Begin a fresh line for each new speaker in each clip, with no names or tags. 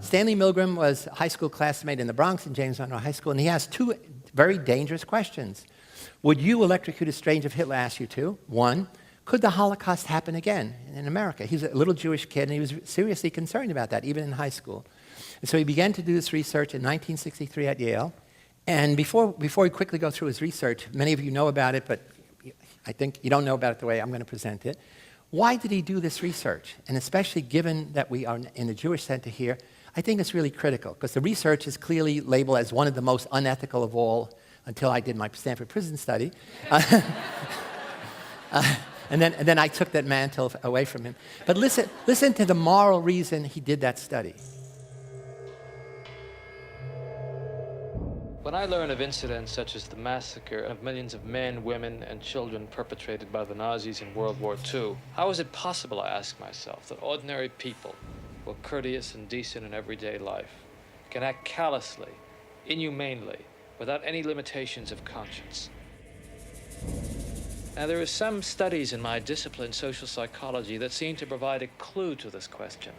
Stanley Milgram was a high school classmate in the Bronx in James Monroe High School, and he asked two very dangerous questions. Would you electrocute a stranger if Hitler asked you to? One, could the Holocaust happen again in America? He was a little Jewish kid, and he was seriously concerned about that, even in high school. And so he began to do this research in 1963 at Yale. And before we quickly go through his research, many of you know about it, but I think you don't know about it the way I'm going to present it. Why did he do this research? And especially given that we are in the Jewish Center here, I think it's really critical, because the research is clearly labeled as one of the most unethical of all until I did my Stanford prison study. And then I took that mantle away from him. But listen to the moral reason he did that study.
When I learn of incidents such as the massacre of millions of men, women, and children perpetrated by the Nazis in World War II, how is it possible, I ask myself, that ordinary people, who are courteous and decent in everyday life, can act callously, inhumanely, without any limitations of conscience? Now, there are some studies in my discipline, social psychology, that seem to provide a clue to this question.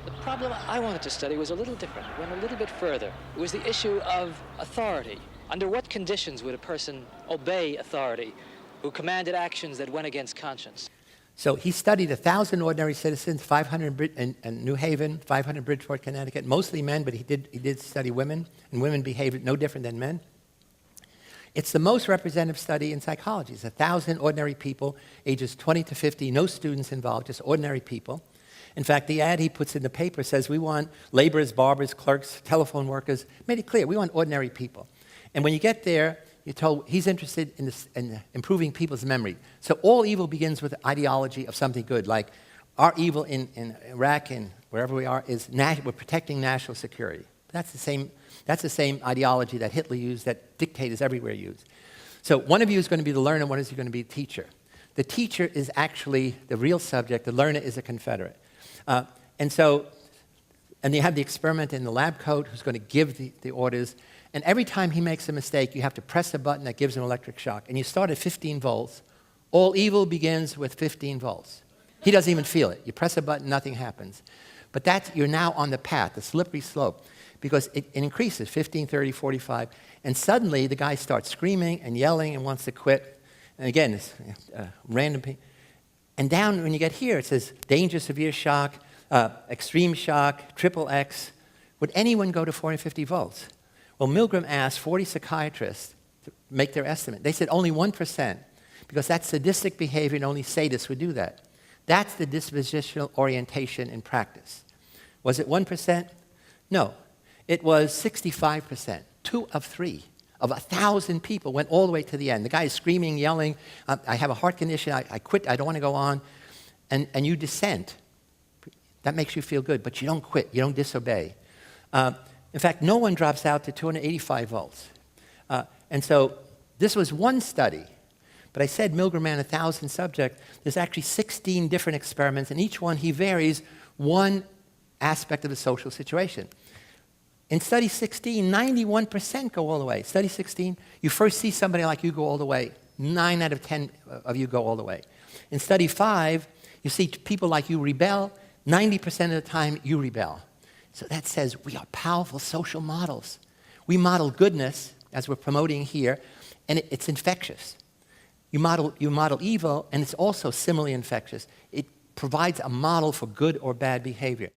The problem I wanted to study was a little different. It went a little bit further. It was the issue of authority. Under what conditions would a person obey authority who commanded actions that went against conscience?
So he studied 1,000 ordinary citizens, 500 in New Haven, 500 Bridgeport, Connecticut, mostly men, but he did study women, and women behaved no different than men. It's the most representative study in psychology. It's 1,000 ordinary people, ages 20 to 50, no students involved, just ordinary people. In fact, the ad he puts in the paper says, we want laborers, barbers, clerks, telephone workers. Made it clear, we want ordinary people. And when you get there, you're told he's interested in improving people's memory. So all evil begins with the ideology of something good, like our evil in Iraq and wherever we are is we're protecting national security. That's the same ideology that Hitler used, that dictators everywhere use. So one of you is going to be the learner, one is going to be the teacher. The teacher is actually the real subject, the learner is a Confederate. And you have the experiment in the lab coat who's going to give the orders. And every time he makes a mistake, you have to press a button that gives an electric shock. And you start at 15 volts. All evil begins with 15 volts. He doesn't even feel it. You press a button, nothing happens. But you're now on the path, the slippery slope, because it increases, 15, 30, 45. And suddenly, the guy starts screaming and yelling and wants to quit. And again, it's random. And down, when you get here, it says danger, severe shock, extreme shock, triple X. Would anyone go to 450 volts? Well, Milgram asked 40 psychiatrists to make their estimate. They said only 1%, because that's sadistic behavior and only sadists would do that. That's the dispositional orientation in practice. Was it 1%? No. It was 65%. 2 of 3 of 1,000 people went all the way to the end. The guy is screaming, yelling, I have a heart condition, I quit, I don't want to go on. And you dissent. That makes you feel good, but you don't quit, you don't disobey. In fact, no one drops out to 285 volts. And so this was one study. But I said Milgram ran 1,000 subjects. There's actually 16 different experiments, and each one he varies one aspect of the social situation. In study 16, 91% go all the way. Study 16, you first see somebody like you go all the way. 9 out of 10 of you go all the way. In study 5, you see people like you rebel. 90% of the time, you rebel. So that says we are powerful social models. We model goodness, as we're promoting here, and it's infectious. You model evil, and it's also similarly infectious. It provides a model for good or bad behavior.